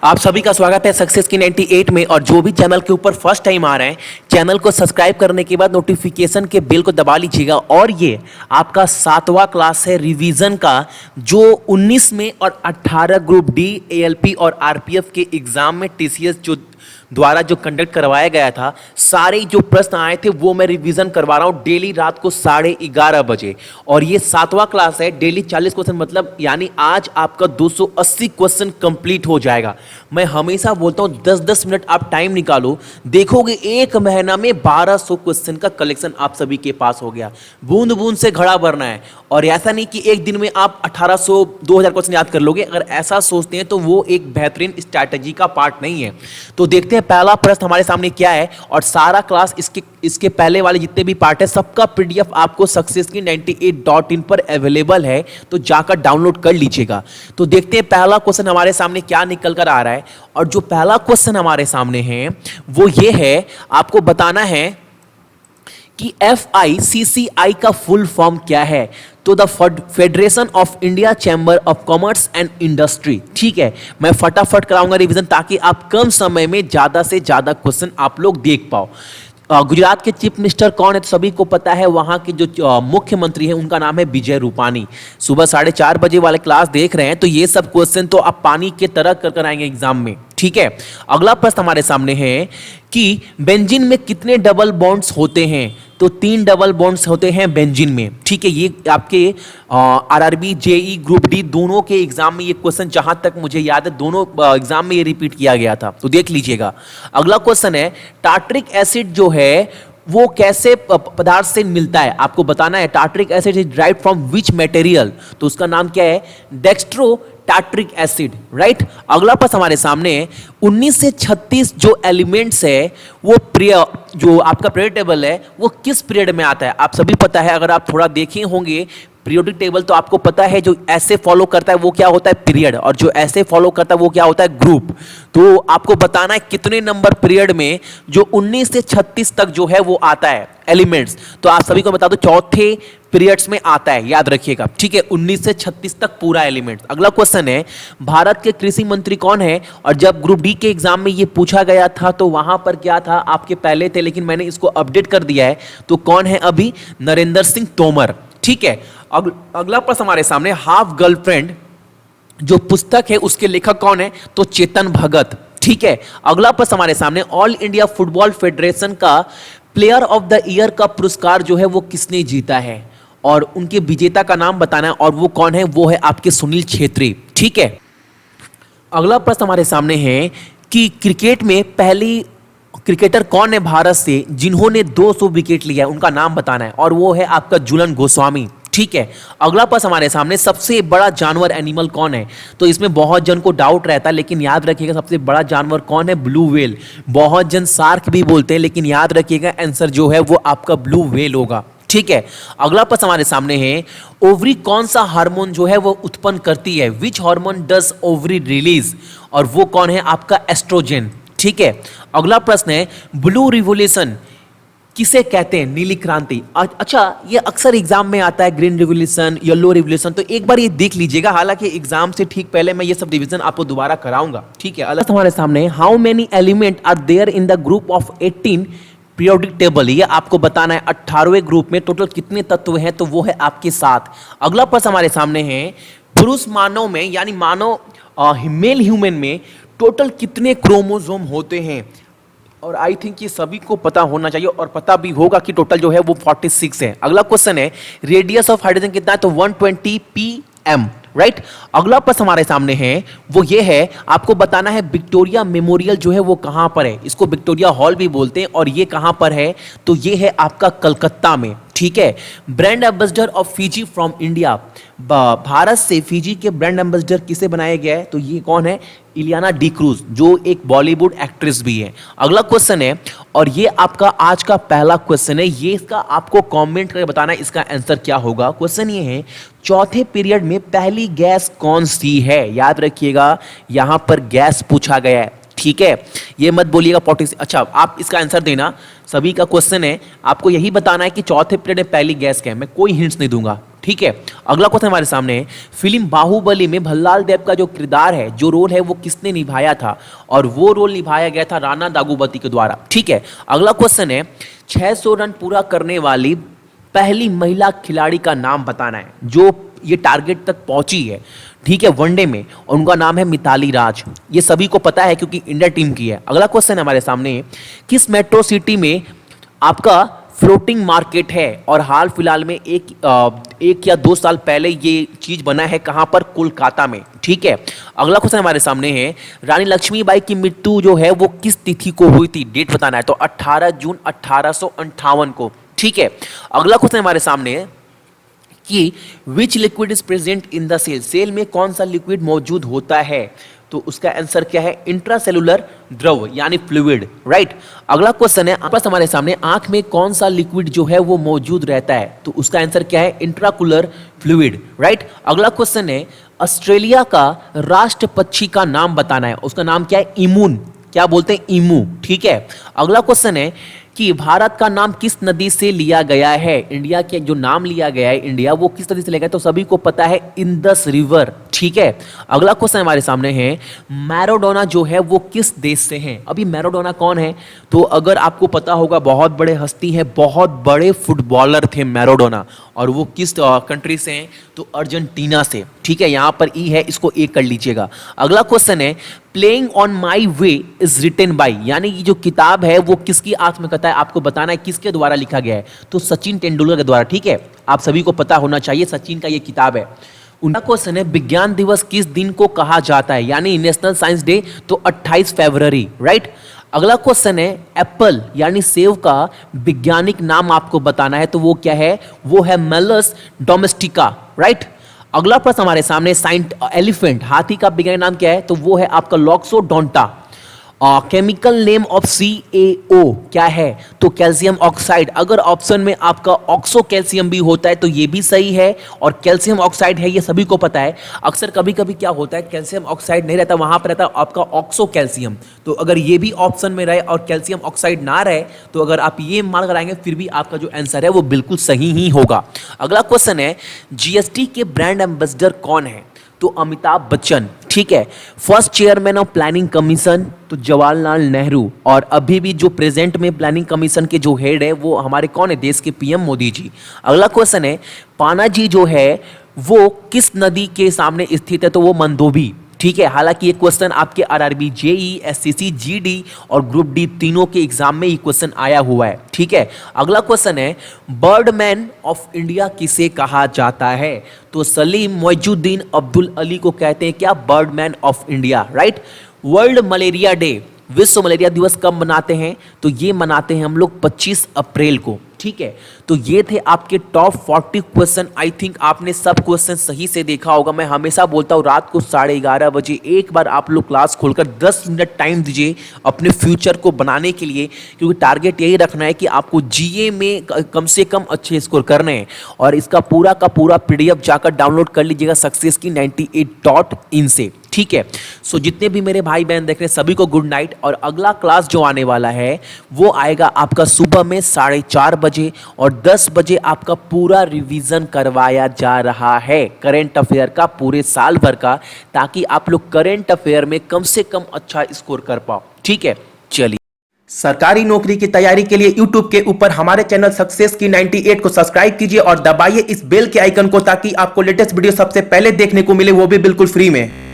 आप सभी का स्वागत है सक्सेस की 98 में। और जो भी चैनल के ऊपर फर्स्ट टाइम आ रहे हैं, चैनल को सब्सक्राइब करने के बाद नोटिफिकेशन के बेल को दबा लीजिएगा। और ये आपका 7वां क्लास है रिवीजन का, जो 19 में और 18 ग्रुप डी, एएलपी और आरपीएफ के एग्जाम में टीसीएस द्वारा जो कंडक्ट करवाया गया था, सारे जो प्रश्न आए थे वो मैं रिवीजन करवा रहा हूं डेली रात को 11:30 बजे। और ये 7वां क्लास है, डेली 40 क्वेश्चन, मतलब यानी आज आपका 280 क्वेश्चन कंप्लीट हो जाएगा। मैं हमेशा बोलता हूं 10-10 मिनट आप टाइम निकालो, देखोगे एक महीना में 1200 क्वेश्चन का कलेक्शन आप सभी के पास हो गया। बूंद बूंद से घड़ा भरना है, और ऐसा नहीं कि एक दिन में आप 1800 2000 क्वेश्चन याद कर लोगे। अगर ऐसा सोचते हैं तो वो एक बेहतरीन स्ट्रैटेजी का पार्ट नहीं है। तो देखते हैं पहला प्रश्न हमारे सामने क्या है, और सारा क्लास इसके पहले वाले जितने भी पार्ट है सबका पीडीएफ आपको सक्सेस की 98.in पर अवेलेबल है, तो जाकर डाउनलोड कर लीजिएगा। तो देखते हैं पहला क्वेश्चन हमारे सामने क्या निकल कर आ रहा है। और जो पहला क्वेश्चन हमारे सामने है वो ये है, आपको बताना है कि FICCI का फुल फॉर्म क्या है। तो the federation of India chamber of commerce and industry. ठीक है, मैं फटाफट कराऊंगा रिवीजन ताकि आप कम समय में ज्यादा से ज्यादा क्वेश्चन आप लोग देख पाओ। गुजरात के चीफ मिनिस्टर कौन है, तो सभी को पता है। वहां के जो मुख्यमंत्री है उनका नाम है विजय रूपानी। सुबह 4:30 बजे वाले क्लास देख रहे हैं तो ये सब क्वेश्चन तो आप पानी के तरह कर आएंगे एग्जाम में। ठीक है, अगला प्रश्न हमारे सामने है कि बेंजीन में कितने डबल बॉन्ड्स होते हैं। तो 3 डबल बॉन्ड्स होते हैं बेंजीन में। ठीक है, ये आपके आरआरबी, जेई, ग्रुप डी दोनों के एग्जाम में ये क्वेश्चन जहां तक मुझे याद है दोनों एग्जाम में ये रिपीट किया गया था, तो देख लीजिएगा। अगला क्वेश्चन है, टार्ट्रिक एसिड जो है वो कैसे पदार्थ से मिलता है, आपको बताना है। Tartaric acid is derived from which material, तो उसका नाम क्या है, डेक्स्ट्रो टार्ट्रिक एसिड, राइट। अगला प्रश्न हमारे सामने 19 से 36 जो एलिमेंट्स है वो जो आपका पीरियड टेबल है वो किस पीरियड में आता है। आप सभी पता है, अगर आप थोड़ा देखे होंगे पीरियोडिक टेबल तो आपको पता है जो ऐसे फॉलो करता है वो क्या होता है, पीरियड, और जो ऐसे फॉलो करता है वो क्या होता है, ग्रुप। तो आपको बताना है कितने नंबर पीरियड में जो 19 से 36 तक जो है वो आता है एलिमेंट्स। तो आप सभी को बता दो चौथे पीरियड्स में आता है, याद रखिएगा। ठीक है, 19 से 36 तक पूरा एलिमेंट। अगला क्वेश्चन है, भारत के कृषि मंत्री कौन है। और जब ग्रुप डी के एग्जाम में ये पूछा गया था तो वहां पर क्या था, आपके पहले थे, लेकिन मैंने इसको अपडेट कर दिया है। तो कौन है अभी, नरेंद्र सिंह तोमर। ठीक है, अगला प्रश्न हमारे सामने, हाफ गर्लफ्रेंड जो पुस्तक है उसके लेखक कौन है, तो चेतन भगत। ठीक है, अगला प्रश्न हमारे सामने, ऑल इंडिया फुटबॉल फेडरेशन का प्लेयर ऑफ द ईयर का पुरस्कार जो है वो किसने जीता है, और उनके विजेता का नाम बताना है, और वो कौन है, वो है आपके सुनील छेत्री। ठीक है, अगला प्रश्न हमारे सामने है कि क्रिकेट में पहली क्रिकेटर कौन है भारत से जिन्होंने 200 विकेट लिया है, उनका नाम बताना है, और वो है आपका झूलन गोस्वामी। ठीक है, अगला प्रश्न हमारे सामने, सबसे बड़ा जानवर एनिमल कौन है। तो इसमें बहुत जन को डाउट रहता है, लेकिन याद रखिएगा सबसे बड़ा जानवर कौन है, ब्लू व्हेल। बहुत जन शार्क भी बोलते हैं, लेकिन याद रखिएगा आंसर जो है वो आपका ब्लू व्हेल होगा। ठीक है, अगला प्रश्न हमारे सामने है, ओवरी कौन सा हार्मोन जो है वो उत्पन्न करती है, which hormone does ovary release, और वो कौन है, आपका एस्ट्रोजन। ठीक है, अगला प्रश्न है, ब्लू रिवोल्यूशन किसे कहते हैं, नीली क्रांति। अच्छा, ये अक्सर एग्जाम में आता है, ग्रीन रिवोल्यूशन, येलो रिवोल्यूशन, तो एक बार ये देख लीजिएगा। हालांकि एग्जाम से ठीक पहले मैं ये सब डिवीजन आपको दोबारा कराऊंगा। ठीक है, अलग हमारे सामने, how many element are there in the group of 18 periodic table, ये आपको बताना है। 18वें ग्रुप में टोटल कितने तत्व हैं, तो वो है आपके 7। अगला प्रश्न हमारे सामने है, पुरुष मानव में यानी मानव मेल ह्यूमन में टोटल कितने क्रोमोसोम होते हैं। और आई थिंक ये सभी को पता होना चाहिए, और पता भी होगा कि टोटल जो है वो 46 है। अगला क्वेश्चन है, रेडियस ऑफ हाइड्रोजन कितना है, तो 120 pm, राइट। अगला प्रश्न हमारे सामने है वो ये है, आपको बताना है विक्टोरिया मेमोरियल जो है वो कहां पर है। इसको विक्टोरिया हॉल भी बोलते हैं, और ये कहां पर है, तो ये है आपका कलकत्ता में। ठीक है, brand ambassador of Fiji from India, Bharat से फिजी के ब्रांड एम्बेसडर किसे बनाया गया है, तो ये कौन है, इलियाना डी क्रूज, जो एक बॉलीवुड एक्ट्रेस भी है। अगला क्वेश्चन है, और ये आपका आज का पहला क्वेश्चन है, ये इसका आपको कमेंट करके बताना है इसका आंसर क्या होगा। क्वेश्चन ये है, चौथे पीरियड में पहली गैस कौन सी है। याद रखिएगा यहां पर गैस पूछा गया है। ठीक है, ये मत बोलिएगा 46। अच्छा, आप इसका आंसर देना, सभी का क्वेश्चन है, आपको यही बताना है कि चौथे पीरियड में पहली गैस क्या है। मैं कोई हिंट्स नहीं दूंगा। ठीक है। अगला क्वेश्चन हमारे सामने है, फिल्म बाहुबली में भल्लाल देव का जो किरदार है, जो रोल है, वो किसने निभाया था? और वो रोल निभाया गया था राणा दागूबती के द्वारा। ठीक है। अगला क्वेश्चन है, 600 रन पूरा करने वाली पहली महिला खिलाड़ी का नाम बताना है, जो ये टारगेट तक पहुंची है, ठीक है, वनडे में, और उनका नाम है मिताली राज। ये सभी को पता है क्योंकि इंडिया टीम की है। अगला क्वेश्चन हमारे सामने, किस मेट्रो सिटी में आपका फ्लोटिंग मार्केट है और हाल फिलहाल में एक या 2 साल पहले ये चीज बना है, कहां पर? कोलकाता में। ठीक है। अगला क्वेश्चन हमारे सामने है, रानी लक्ष्मीबाई की मृत्यु जो है वो किस तिथि को हुई थी? डेट बताना है। तो 18 जून 1858 को। ठीक है। अगला क्वेश्चन हमारे सामने है कि which liquid is present in the cell? Cell में कौन सा लिक्विड मौजूद होता है? तो उसका आंसर क्या है? इंट्रासेलुलर द्रव यानी फ्लूइड, राइट। अगला क्वेश्चन है आपस हमारे सामने, आंख में कौन सा लिक्विड जो है वो मौजूद रहता है? तो उसका आंसर क्या है? Intraocular fluid, right. अगला क्वेश्चन है, ऑस्ट्रेलिया का राष्ट्र पक्षी का नाम बताना है। उसका नाम क्या है? ईमून। क्या बोलते हैं? ईमू। ठीक है। अगला क्वेश्चन है कि भारत का नाम किस नदी से लिया गया है? इंडिया के जो नाम लिया गया है इंडिया, वो किस नदी से लिया गया? तो सभी को पता है, इंदस रिवर। ठीक है। अगला क्वेश्चन हमारे सामने है, मैराडोना जो है वो किस देश से है? अभी मैराडोना कौन है? तो अगर आपको पता होगा, बहुत बड़े हस्ती है, बहुत बड़े फुटबॉलर थे मैराडोना, और वो किस कंट्री से हैं? तो अर्जेंटीना से। ठीक है। यहां पर ई है, इसको ए कर लीजिएगा। अगला क्वेश्चन है, playing on my way is written by, यानी ये जो किताब है वो किसकी आत्मकथा है? आपको बताना है किसके द्वारा लिखा गया है। तो सचिन तेंदुलकर के द्वारा। ठीक है। आप सभी को पता होना चाहिए, सचिन का ये किताब है। उनका क्वेश्चन है, विज्ञान दिवस किस दिन को कहा जाता है? यानी नेशनल साइंस डे, तो 28 फरवरी, राइट। अगला क्वेश्चन है, एप्पल यानी सेव का वैज्ञानिक नाम आपको बताना है। तो वो क्या है? वो है मेलस डोमेस्टिका, राइट। अगला प्रश्न हमारे सामने, एलिफेंट हाथी का वैज्ञानिक नाम क्या है? तो वो है आपका लॉक्सोडोंटा। केमिकल नेम ऑफ CaO क्या है? तो कैल्शियम ऑक्साइड। अगर ऑप्शन में आपका ऑक्सो कैल्शियम भी होता है तो ये भी सही है, और कैल्शियम ऑक्साइड है, ये सभी को पता है। अक्सर कभी कभी क्या होता है, कैल्शियम ऑक्साइड नहीं रहता, वहां पर रहता आपका ऑक्सो कैल्शियम। तो अगर ये भी ऑप्शन में रहे और कैल्शियम ऑक्साइड ना रहे, तो अगर आप ये मान कर आएंगे, फिर भी आपका जो आंसर है वो बिल्कुल सही ही होगा। अगला क्वेश्चन है, GST के ब्रांड एम्बेसडर कौन है? तो अमिताभ बच्चन। ठीक है। First chairman of planning commission, तो जवाहरलाल नेहरू। और अभी भी जो प्रेजेंट में प्लानिंग कमीशन के जो हेड है वो हमारे कौन है? देश के PM मोदी जी। अगला क्वेश्चन है, पानाजी जो है वो किस नदी के सामने स्थित है? तो वो मंदोबी। ठीक है। हालांकि ये क्वेश्चन आपके RRB, JEE, SCC, GD और ग्रुप डी तीनों के एग्जाम में ये क्वेश्चन आया हुआ है। ठीक है। अगला क्वेश्चन है, बर्डमैन ऑफ इंडिया किसे कहा जाता है? तो सलीम मोइजुद्दीन अब्दुल अली को कहते हैं क्या? Birdman of India, right. World malaria day, विश्व मलेरिया दिवस कब मनाते हैं? तो ये मनाते हैं हम लोग 25 अप्रैल को। ठीक है। तो ये थे आपके टॉप 40 क्वेश्चन। आई थिंक आपने सब क्वेश्चन सही से देखा होगा। मैं हमेशा बोलता हूँ, रात को 11:30 बजे एक बार आप लोग क्लास खोलकर 10 मिनट टाइम दीजिए अपने फ्यूचर को बनाने के लिए, क्योंकि टारगेट यही रखना है कि आपको GA में कम से कम अच्छे स्कोर करने हैं। और इसका पूरा का पूरा PDF जाकर डाउनलोड कर लीजिएगा सक्सेस की 98.in से। ठीक है। सो जितने भी मेरे भाई बहन देख रहे हैं सभी को गुड नाइट। और अगला क्लास जो आने वाला है वो आएगा आपका सुबह में 4:30 बजे, और 10 बजे आपका पूरा रिवीजन करवाया जा रहा है करेंट अफेयर का, पूरे साल भर का, ताकि आप लोग करेंट अफेयर में कम से कम अच्छा स्कोर कर पाओ। ठीक है। चलिए, सरकारी नौकरी की तैयारी के लिए YouTube के ऊपर हमारे चैनल सक्सेस की 98 को सब्सक्राइब कीजिए और दबाइए इस बेल के आइकन को, ताकि आपको लेटेस्ट वीडियो सबसे पहले देखने को मिले, वो भी बिल्कुल फ्री में।